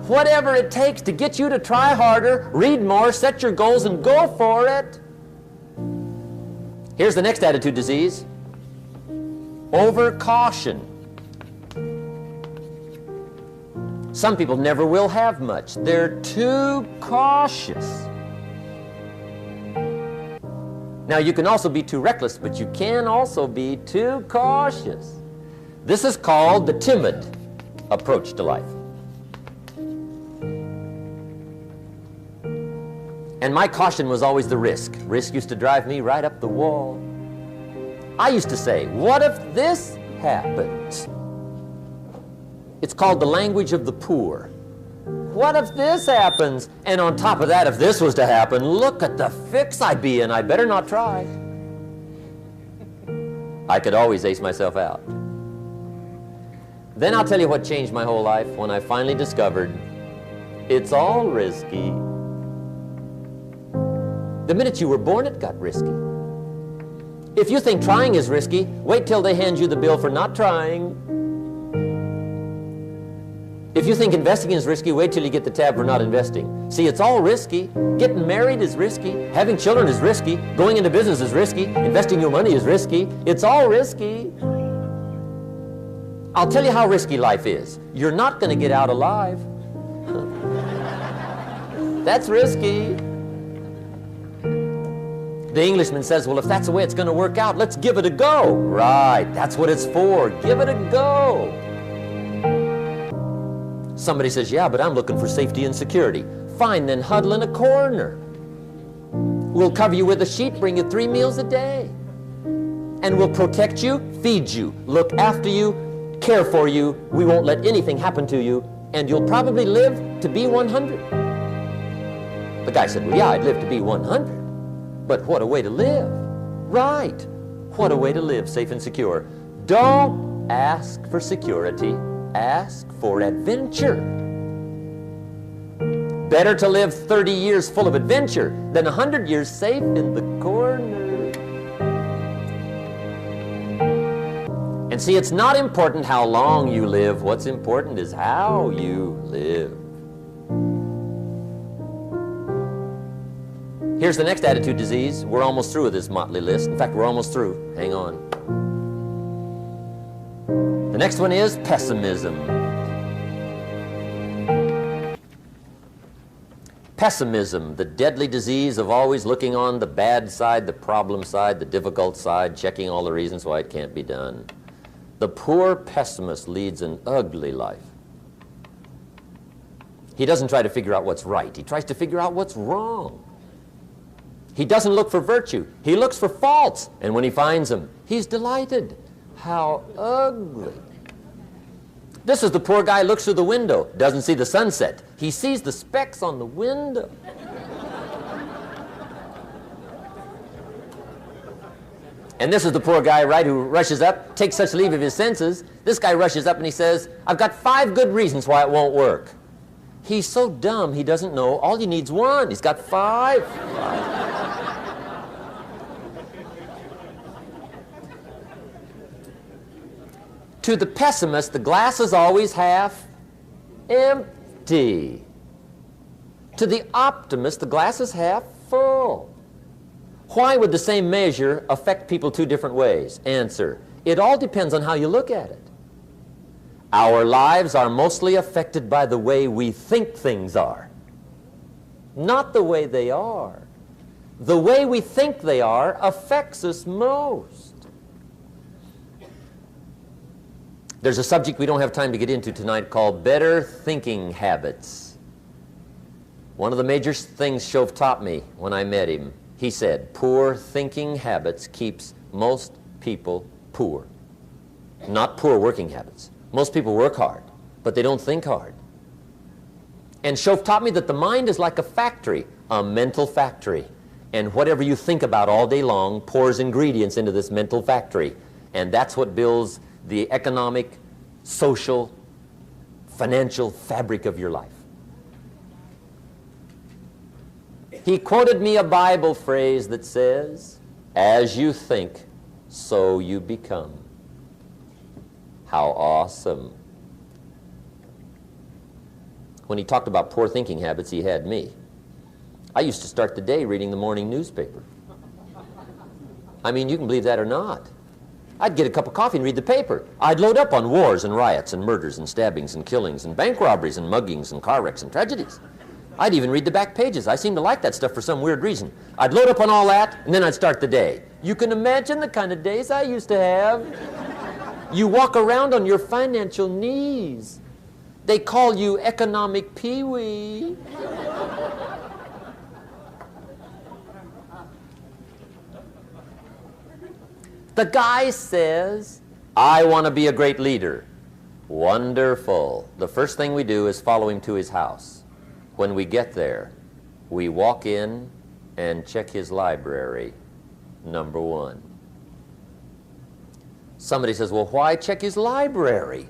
Whatever it takes to get you to try harder, read more, set your goals, and go for it. Here's the next attitude disease. Overcaution. Some people never will have much. They're too cautious. Now, you can also be too reckless, but you can also be too cautious. This is called the timid approach to life. And my caution was always the risk. Risk used to drive me right up the wall. I used to say, what if this happens? It's called the language of the poor. What if this happens? And on top of that, if this was to happen, look at the fix I'd be in. I better not try. I could always ace myself out. Then I'll tell you what changed my whole life when I finally discovered it's all risky. The minute you were born, it got risky. If you think trying is risky, wait till they hand you the bill for not trying. If you think investing is risky, wait till you get the tab for not investing. See, it's all risky. Getting married is risky. Having children is risky. Going into business is risky. Investing your money is risky. It's all risky. I'll tell you how risky life is. You're not going to get out alive. That's risky. The Englishman says, well, if that's the way it's going to work out, let's give it a go. Right, that's what it's for. Give it a go. Somebody says, yeah, but I'm looking for safety and security. Fine, then huddle in a corner. We'll cover you with a sheet, bring you 3 meals a day. And we'll protect you, feed you, look after you, care for you. We won't let anything happen to you, and you'll probably live to be 100. The guy said, well, yeah, I'd live to be 100. But what a way to live. Right. What a way to live, safe and secure. Don't ask for security. Ask for adventure. Better to live 30 years full of adventure than 100 years safe in the corner. And see, it's not important how long you live. What's important is how you live. Here's the next attitude disease. We're almost through with this motley list. In fact, we're almost through. Hang on. The next one is pessimism. Pessimism, the deadly disease of always looking on the bad side, the problem side, the difficult side, checking all the reasons why it can't be done. The poor pessimist leads an ugly life. He doesn't try to figure out what's right. He tries to figure out what's wrong. He doesn't look for virtue. He looks for faults. And when he finds them, he's delighted. How ugly. This is the poor guy looks through the window, doesn't see the sunset. He sees the specks on the window. And this is the poor guy, right, who rushes up, takes such leave of his senses. This guy rushes up and he says, I've got 5 good reasons why it won't work. He's so dumb he doesn't know all you need's 1. He's got 5. To the pessimist, the glass is always half empty. To the optimist, the glass is half full. Why would the same measure affect people 2 different ways? Answer, it all depends on how you look at it. Our lives are mostly affected by the way we think things are, not the way they are. The way we think they are affects us most. There's a subject we don't have time to get into tonight called better thinking habits. One of the major things Shove taught me when I met him, he said, poor thinking habits keeps most people poor. Not poor working habits. Most people work hard, but they don't think hard. And Shove taught me that the mind is like a factory, a mental factory. And whatever you think about all day long pours ingredients into this mental factory. And that's what builds the economic, social, financial fabric of your life. He quoted me a Bible phrase that says, as you think, so you become. How awesome. When he talked about poor thinking habits, he had me. I used to start the day reading the morning newspaper. I mean, you can believe that or not. I'd get a cup of coffee and read the paper. I'd load up on wars and riots and murders and stabbings and killings and bank robberies and muggings and car wrecks and tragedies. I'd even read the back pages. I seem to like that stuff for some weird reason. I'd load up on all that, and then I'd start the day. You can imagine the kind of days I used to have. You walk around on your financial knees. They call you economic peewee. The guy says, I want to be a great leader. Wonderful. The first thing we do is follow him to his house. When we get there, we walk in and check his library, number one. Somebody says, well, why check his library?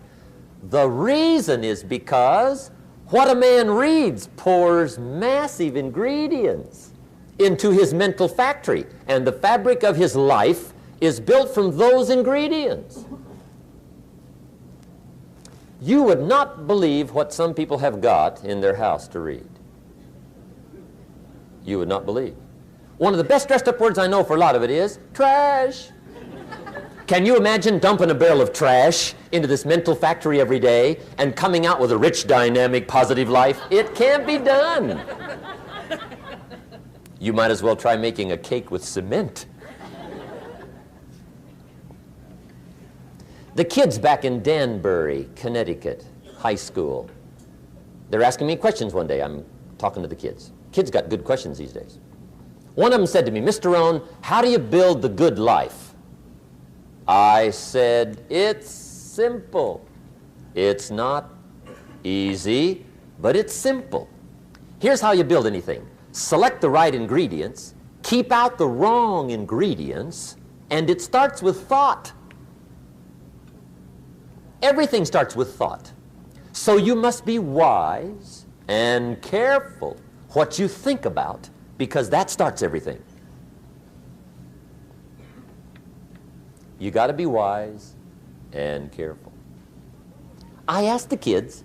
The reason is because what a man reads pours massive ingredients into his mental factory, and the fabric of his life is built from those ingredients. You would not believe what some people have got in their house to read. You would not believe. One of the best dressed up words I know for a lot of it is trash. Can you imagine dumping a barrel of trash into this mental factory every day and coming out with a rich, dynamic, positive life? It can't be done. You might as well try making a cake with cement. The kids back in Danbury, Connecticut, high school, they're asking me questions one day. I'm talking to the kids. Kids got good questions these days. One of them said to me, Mr. Rohn, how do you build the good life? I said, it's simple. It's not easy, but it's simple. Here's how you build anything. Select the right ingredients, keep out the wrong ingredients, and it starts with thought. Everything starts with thought. So you must be wise and careful what you think about, because that starts everything. You got to be wise and careful. I asked the kids,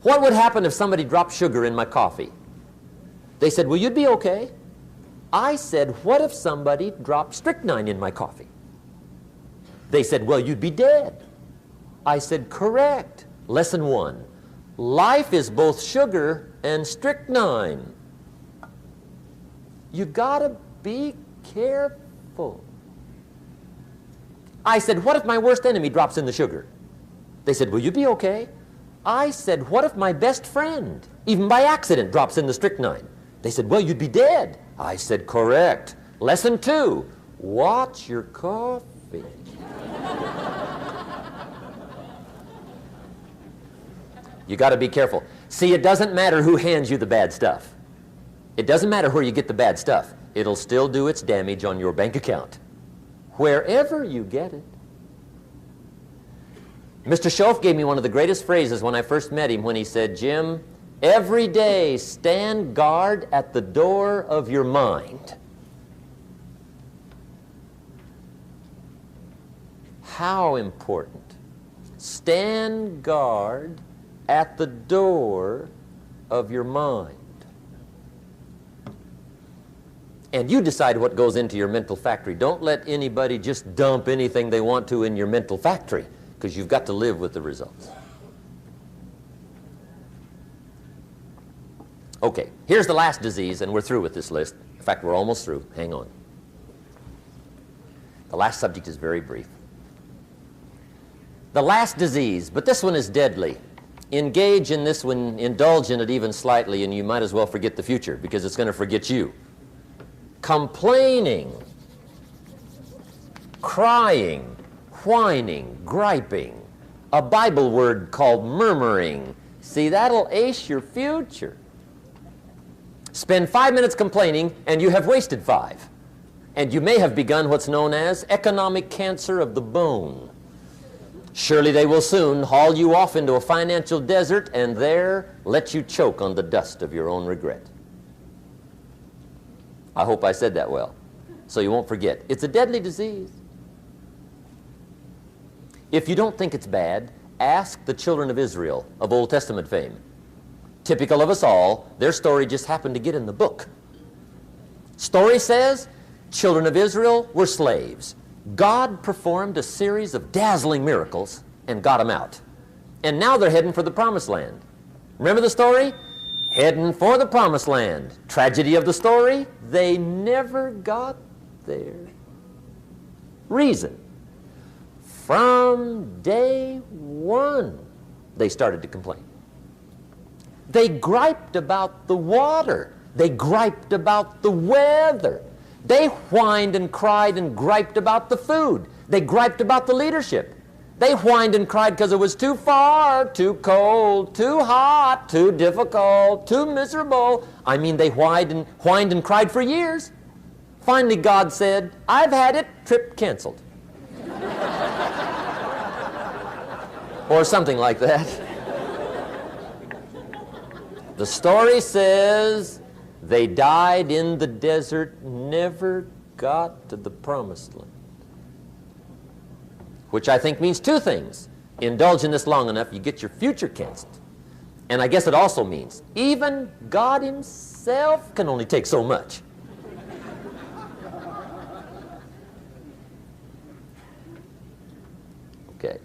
what would happen if somebody dropped sugar in my coffee? They said, well, you'd be okay. I said, what if somebody dropped strychnine in my coffee? They said, well, you'd be dead. I said, correct. Lesson one, life is both sugar and strychnine. You gotta be careful. I said, what if my worst enemy drops in the sugar? They said, will you be okay? I said, what if my best friend, even by accident, drops in the strychnine? They said, well, you'd be dead. I said, correct. Lesson two, watch your coffee. You got to be careful. See, it doesn't matter who hands you the bad stuff. It doesn't matter where you get the bad stuff. It'll still do its damage on your bank account, wherever you get it. Mr. Schoaf gave me one of the greatest phrases when I first met him when he said, Jim, every day stand guard at the door of your mind. How important. Stand guard at the door of your mind. And you decide what goes into your mental factory. Don't let anybody just dump anything they want to in your mental factory, because you've got to live with the results. Okay, here's the last disease, and we're through with this list. In fact, we're almost through. Hang on. The last subject is very brief. The last disease, but this one is deadly. Engage in this one, indulge in it even slightly, and you might as well forget the future, because it's going to forget you. Complaining, crying, whining, griping, a Bible word called murmuring. See, that'll ace your future. Spend 5 minutes complaining, and you have wasted 5. And you may have begun what's known as economic cancer of the bone. Surely they will soon haul you off into a financial desert and there let you choke on the dust of your own regret. I hope I said that well, so you won't forget. It's a deadly disease. If you don't think it's bad, ask the children of Israel of Old Testament fame. Typical of us all, their story just happened to get in the book. Story says, children of Israel were slaves. God performed a series of dazzling miracles and got them out. And now they're heading for the promised land. Remember the story? Heading for the promised land. Tragedy of the story, they never got there. Reason. From day one, they started to complain. They griped about the water. They griped about the weather. They whined and cried and griped about the food. They griped about the leadership. They whined and cried because it was too far, too cold, too hot, too difficult, too miserable. I mean, they whined and cried for years. Finally, God said, I've had it, trip canceled. Or something like that. The story says they died in the desert, never got to the promised land. Which I think means two things. Indulge in this long enough, you get your future canceled. And I guess it also means even God himself can only take so much. Okay.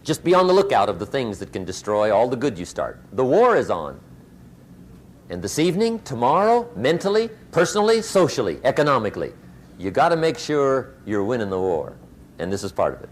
Just be on the lookout of the things that can destroy all the good you start. The war is on. And this evening, tomorrow, mentally, personally, socially, economically, you got to make sure you're winning the war. And this is part of it.